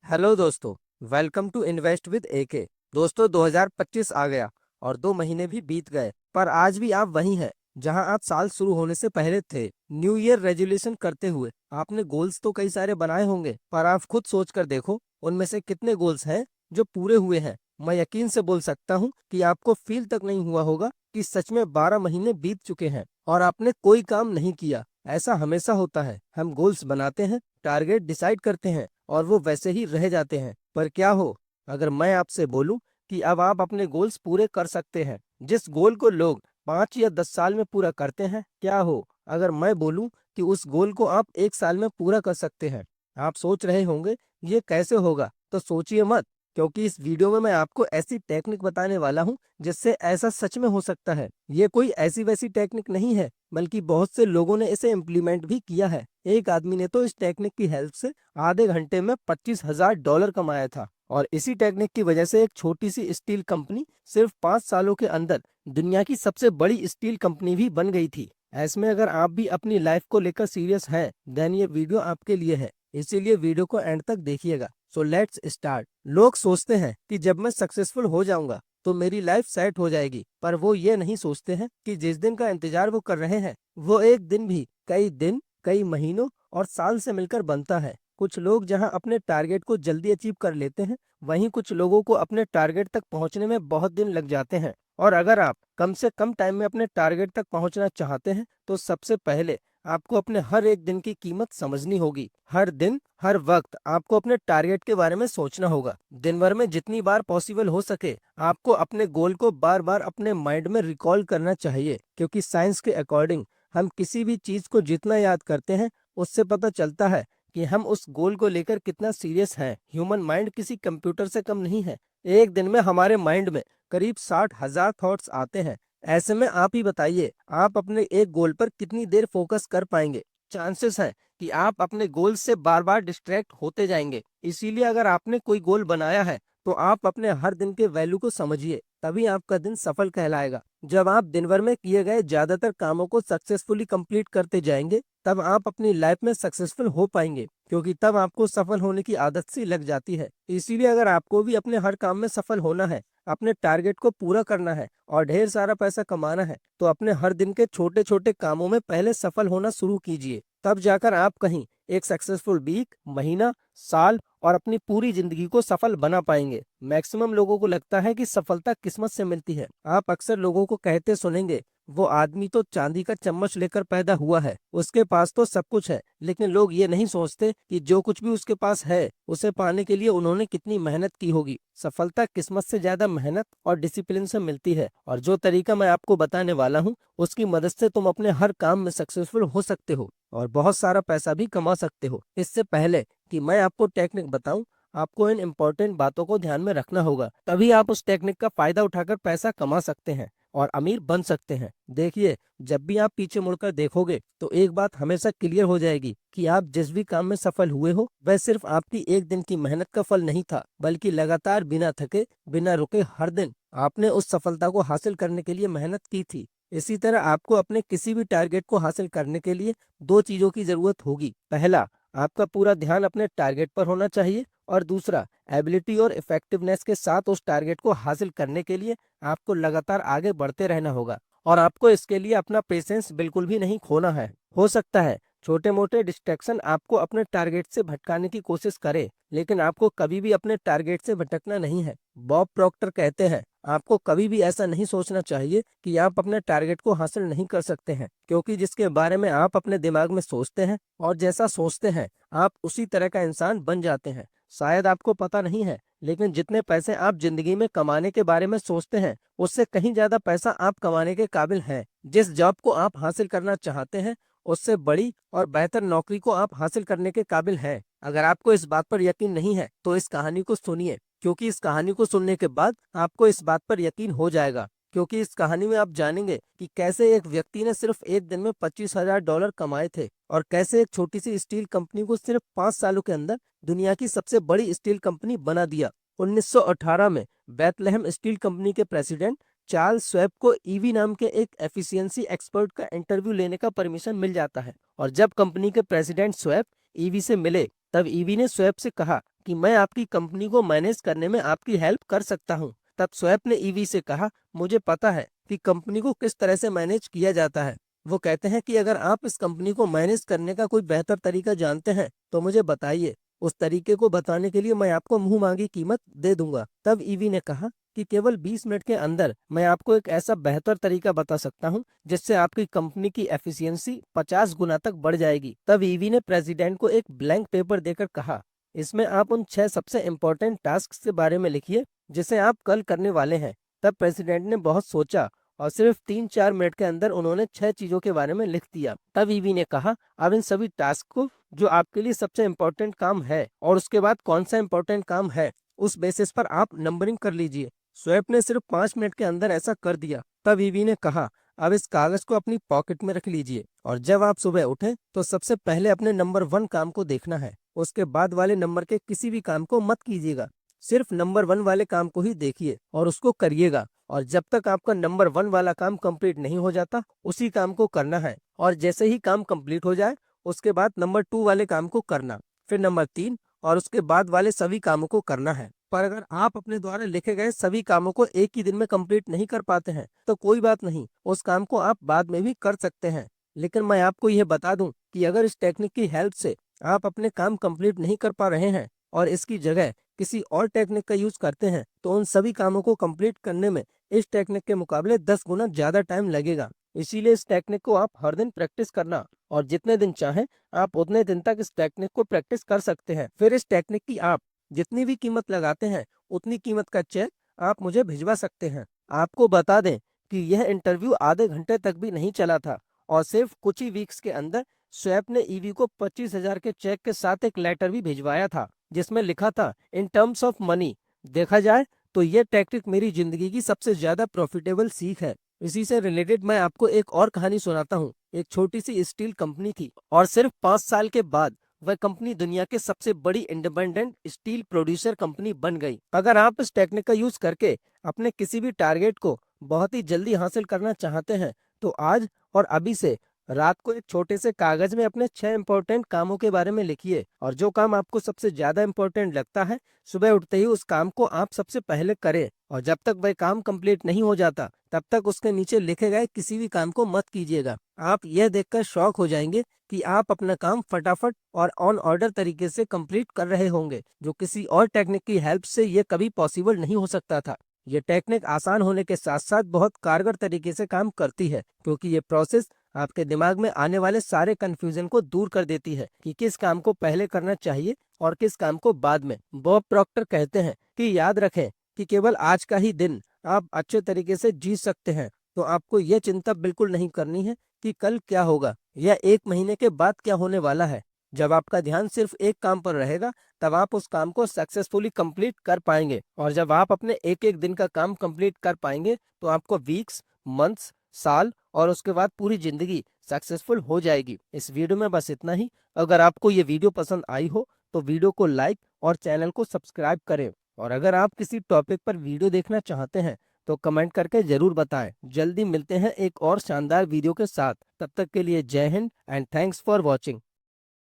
Hello दोस्तों, welcome to invest with एके। दोस्तों 2025 आ गया और 2 महीने भी बीत गए, पर आज भी आप वही हैं जहां आप साल शुरू होने से पहले थे। न्यू ईयर रेजोल्यूशन करते हुए आपने गोल्स तो कई सारे बनाए होंगे, पर आप खुद सोच कर देखो उनमें से कितने गोल्स हैं जो पूरे हुए हैं। मैं यकीन से बोल सकता हूं कि आपको फील तक नहीं हुआ होगा कि सच में 12 महीने बीत चुके हैं और आपने कोई काम नहीं किया। ऐसा हमेशा होता है, हम गोल्स बनाते हैं, टारगेट डिसाइड करते हैं और वो वैसे ही रह जाते हैं। पर क्या हो अगर मैं आपसे बोलूं कि अब आप अपने गोल्स पूरे कर सकते हैं, जिस गोल को लोग 5 या 10 साल में पूरा करते हैं। क्या हो अगर मैं बोलूं कि उस गोल को आप 1 साल में पूरा कर सकते हैं। आप सोच रहे होंगे ये कैसे होगा, तो सोचिए मत, क्योंकि इस वीडियो में मैं आपको ऐसी टेक्निक बताने वाला हूं जिससे ऐसा सच में हो सकता है। ये कोई ऐसी वैसी टेक्निक नहीं है, बल्कि बहुत से लोगों ने इसे इम्प्लीमेंट भी किया है। एक आदमी ने तो इस टेक्निक की हेल्प से आधे घंटे में $25,000 कमाया था, और इसी टेक्निक की वजह से एक छोटी सी स्टील कंपनी सिर्फ 5 सालों के अंदर दुनिया की सबसे बड़ी स्टील कंपनी भी बन गई थी। ऐसे में अगर आप भी अपनी लाइफ को लेकर सीरियस हैं, देन ये वीडियो आपके लिए है, इसीलिए वीडियो को एंड तक देखिएगा। So let's start. लोग सोचते हैं कि जब मैं सक्सेसफुल हो जाऊंगा तो मेरी लाइफ सेट हो जाएगी, पर वो ये नहीं सोचते हैं कि जिस दिन का इंतजार वो कर रहे हैं, वो एक दिन भी कई दिन, कई महीनों और साल से मिलकर बनता है। कुछ लोग जहां अपने टारगेट को जल्दी अचीव कर लेते हैं, वहीं कुछ लोगों को अपने टारगेट तक पहुंचने में बहुत दिन लग जाते हैं। और अगर आप कम से कम टाइम में अपने टारगेट तक पहुंचना चाहते हैं, तो सबसे पहले आपको अपने हर एक दिन की कीमत समझनी होगी। हर दिन, हर वक्त आपको अपने टारगेट के बारे में सोचना होगा। दिन भर में जितनी बार पॉसिबल हो सके आपको अपने गोल को बार बार अपने माइंड में रिकॉल करना चाहिए, क्योंकि साइंस के अकॉर्डिंग हम किसी भी चीज को जितना याद करते हैं, उससे पता चलता है कि हम उस गोल को लेकर कितना सीरियस हैं। ह्यूमन माइंड किसी कंप्यूटर से कम नहीं है। एक दिन में हमारे माइंड में करीब 60,000 थॉट्स आते हैं। ऐसे में आप ही बताइए, आप अपने एक गोल पर कितनी देर फोकस कर पाएंगे। चांसेस है कि आप अपने गोल से बार बार डिस्ट्रैक्ट होते जाएंगे। इसीलिए अगर आपने कोई गोल बनाया है, तो आप अपने हर दिन के वैल्यू को समझिए, तभी आपका दिन सफल कहलाएगा। जब आप दिन भर में किए गए ज्यादातर कामों को सक्सेसफुली कंप्लीट करते जाएंगे, तब आप अपनी लाइफ में सक्सेसफुल हो पाएंगे, क्योंकि तब आपको सफल होने की आदत सी लग जाती है। इसीलिए अगर आपको भी अपने हर काम में सफल होना है, अपने टारगेट को पूरा करना है और ढेर सारा पैसा कमाना है, तो अपने हर दिन के छोटे छोटे कामों में पहले सफल होना शुरू कीजिए। तब जाकर आप कहीं एक सक्सेसफुल वीक, महीना, साल और अपनी पूरी जिंदगी को सफल बना पाएंगे। मैक्सिमम लोगों को लगता है कि सफलता किस्मत से मिलती है। आप अक्सर लोगों को कहते सुनेंगे, वो आदमी तो चांदी का चम्मच लेकर पैदा हुआ है, उसके पास तो सब कुछ है। लेकिन लोग ये नहीं सोचते कि जो कुछ भी उसके पास है, उसे पाने के लिए उन्होंने कितनी मेहनत की होगी। सफलता किस्मत से ज्यादा मेहनत और डिसिप्लिन से मिलती है, और जो तरीका मैं आपको बताने वाला हूँ, उसकी मदद से तुम अपने हर काम में सक्सेसफुल हो सकते हो और बहुत सारा पैसा भी कमा सकते हो। इससे पहले कि मैं आपको टेक्निक बताऊं, आपको इन इम्पोर्टेंट बातों को ध्यान में रखना होगा, तभी आप उस टेक्निक का फायदा उठाकर पैसा कमा सकते हैं और अमीर बन सकते हैं। देखिए, जब भी आप पीछे मुड़कर देखोगे तो एक बात हमेशा क्लियर हो जाएगी कि आप जिस भी काम में सफल हुए हो, वह सिर्फ आपकी एक दिन की मेहनत का फल नहीं था, बल्कि लगातार बिना थके, बिना रुके हर दिन आपने उस सफलता को हासिल करने के लिए मेहनत की थी। इसी तरह आपको अपने किसी भी टारगेट को हासिल करने के लिए दो चीजों की जरूरत होगी। पहला, आपका पूरा ध्यान अपने टारगेट पर होना चाहिए, और दूसरा, एबिलिटी और इफेक्टिवनेस के साथ उस टारगेट को हासिल करने के लिए आपको लगातार आगे बढ़ते रहना होगा। और आपको इसके लिए अपना पेशेंस बिल्कुल भी नहीं खोना है। हो सकता है छोटे मोटे डिस्ट्रैक्शन आपको अपने टारगेट से भटकाने की कोशिश करे, लेकिन आपको कभी भी अपने टारगेट से भटकना नहीं है। बॉब प्रॉक्टर कहते हैं, आपको कभी भी ऐसा नहीं सोचना चाहिए कि आप अपने टारगेट को हासिल नहीं कर सकते हैं, क्योंकि जिसके बारे में आप अपने दिमाग में सोचते हैं और जैसा सोचते हैं, आप उसी तरह का इंसान बन जाते हैं। शायद आपको पता नहीं है, लेकिन जितने पैसे आप जिंदगी में कमाने के बारे में सोचते हैं, उससे कहीं ज्यादा पैसा आप कमाने के काबिल हैं। जिस जॉब को आप हासिल करना चाहते हैं, उससे बड़ी और बेहतर नौकरी को आप हासिल करने के काबिल हैं। अगर आपको इस बात पर यकीन नहीं है, तो इस कहानी को सुनिए, क्योंकि इस कहानी को सुनने के बाद आपको इस बात पर यकीन हो जाएगा। क्योंकि इस कहानी में आप जानेंगे कि कैसे एक व्यक्ति ने सिर्फ एक दिन में $25,000 कमाए थे, और कैसे एक छोटी सी स्टील कंपनी को सिर्फ 5 सालों के अंदर दुनिया की सबसे बड़ी स्टील कंपनी बना दिया। 1918 में बेथलेहम स्टील कंपनी के प्रेसिडेंट चार्ल्स स्वेब को ईवी नाम के एक एफिशिएंसी एक्सपर्ट का इंटरव्यू लेने का परमिशन मिल जाता है। और जब कंपनी के प्रेसिडेंट स्वेब ईवी से मिले, तब ईवी ने स्वेब से कहा कि मैं आपकी कंपनी को मैनेज करने में आपकी हेल्प कर सकता हूँ। तब स्वैप ने ईवी से कहा, मुझे पता है कि कंपनी को किस तरह से मैनेज किया जाता है। वो कहते हैं कि अगर आप इस कंपनी को मैनेज करने का कोई बेहतर तरीका जानते हैं तो मुझे बताइए। उस तरीके को बताने के लिए मैं आपको मुंह मांगी कीमत दे दूंगा। तब ईवी ने कहा कि केवल 20 मिनट के अंदर मैं आपको एक ऐसा बेहतर तरीका बता सकता हूं जिससे आपकी कंपनी की एफिशिएंसी 50 गुना तक बढ़ जाएगी। तब ईवी ने प्रेसिडेंट को एक ब्लैंक पेपर देकर कहा, इसमें आप उन 6 सबसे इम्पोर्टेंट टास्क के बारे में लिखिए जिसे आप कल करने वाले हैं। तब प्रेसिडेंट ने बहुत सोचा और सिर्फ 3-4 मिनट के अंदर उन्होंने 6 चीजों के बारे में लिख दिया। तब ईवी ने कहा, अब इन सभी टास्क को जो आपके लिए सबसे इम्पोर्टेंट काम है और उसके बाद कौन सा इम्पोर्टेंट काम है उस बेसिस पर आप नंबरिंग कर लीजिए। स्वैप ने सिर्फ 5 मिनट के अंदर ऐसा कर दिया। तब ईवी ने कहा, अब इस कागज को अपनी पॉकेट में रख लीजिए और जब आप सुबह उठें तो सबसे पहले अपने नंबर 1 काम को देखना है। उसके बाद वाले नंबर के किसी भी काम को मत कीजिएगा, सिर्फ नंबर 1 वाले काम को ही देखिए और उसको करिएगा। और जब तक आपका नंबर 1 वाला काम कंप्लीट नहीं हो जाता उसी काम को करना है। और जैसे ही काम कंप्लीट हो जाए उसके बाद नंबर 2 वाले काम को करना, फिर नंबर 3 और उसके बाद वाले सभी कामों को करना है। पर अगर आप अपने द्वारा लिखे गए सभी कामों को एक ही दिन में कंप्लीट नहीं कर पाते हैं तो कोई बात नहीं, उस काम को आप बाद में भी कर सकते हैं। लेकिन मैं आपको यह बता दूं कि अगर इस टेक्निक की हेल्प से आप अपने काम कंप्लीट नहीं कर पा रहे हैं और इसकी जगह किसी और टेक्निक का यूज करते हैं तो उन सभी कामों को कंप्लीट करने में इस टेक्निक के मुकाबले 10 गुना ज्यादा टाइम लगेगा। इसीलिए इस टेक्निक को आप हर दिन प्रैक्टिस करना और जितने दिन चाहें आप उतने दिन तक इस टेक्निक को प्रैक्टिस कर सकते हैं। फिर इस टेक्निक की आप जितनी भी कीमत लगाते हैं उतनी कीमत का चेक आप मुझे भिजवा सकते हैं। आपको बता दें कि यह इंटरव्यू आधे घंटे तक भी नहीं चला था और सिर्फ कुछ ही वीक्स के अंदर स्वैप ने ईवी को 25,000 के चेक के साथ एक लेटर भी भिजवाया था जिसमें लिखा था, इन टर्म्स ऑफ मनी देखा जाए तो ये टेक्निक मेरी जिंदगी की सबसे ज्यादा प्रॉफिटेबल सीख है। इसी से रिलेटेड मैं आपको एक और कहानी सुनाता हूँ। एक छोटी सी स्टील कंपनी थी और सिर्फ 5 साल के बाद वह कंपनी दुनिया के सबसे बड़ी इंडिपेंडेंट स्टील प्रोड्यूसर कंपनी बन गई। अगर आप इस टेक्निक का यूज करके अपने किसी भी टारगेट को बहुत ही जल्दी हासिल करना चाहते हैं तो आज और अभी से रात को एक छोटे से कागज में अपने 6 इंपॉर्टेंट कामों के बारे में लिखिए और जो काम आपको सबसे ज्यादा इंपॉर्टेंट लगता है सुबह उठते ही उस काम को आप सबसे पहले करें और जब तक वह काम कंप्लीट नहीं हो जाता तब तक उसके नीचे लिखे गए किसी भी काम को मत कीजिएगा। आप यह देखकर शॉक हो जाएंगे कि आप अपना काम फटाफट और ऑन ऑर्डर तरीके से कंप्लीट कर रहे होंगे, जो किसी और टेक्निक की हेल्प से ये कभी पॉसिबल नहीं हो सकता था। ये टेक्निक आसान होने के साथ साथ बहुत कारगर तरीके से काम करती है क्योंकि ये प्रोसेस आपके दिमाग में आने वाले सारे कंफ्यूजन को दूर कर देती है कि किस काम को पहले करना चाहिए और किस काम को बाद में। बॉब प्रॉक्टर कहते हैं कि याद रखें कि केवल आज का ही दिन आप अच्छे तरीके से जी सकते हैं, तो आपको यह चिंता बिल्कुल नहीं करनी है कि कल क्या होगा या 1 महीने के बाद क्या होने वाला है। जब आपका ध्यान सिर्फ एक काम पर रहेगा तब आप उस काम को सक्सेसफुली कंप्लीट कर पाएंगे और जब आप अपने एक एक दिन का काम कंप्लीट कर पाएंगे तो आपको वीक्स, मंथ्स, साल और उसके बाद पूरी जिंदगी सक्सेसफुल हो जाएगी। इस वीडियो में बस इतना ही। अगर आपको ये वीडियो पसंद आई हो तो वीडियो को लाइक और चैनल को सब्सक्राइब करें और अगर आप किसी टॉपिक पर वीडियो देखना चाहते हैं तो कमेंट करके जरूर बताएं। जल्दी मिलते हैं एक और शानदार वीडियो के साथ। तब तक के लिए जय Hind and thanks for watching.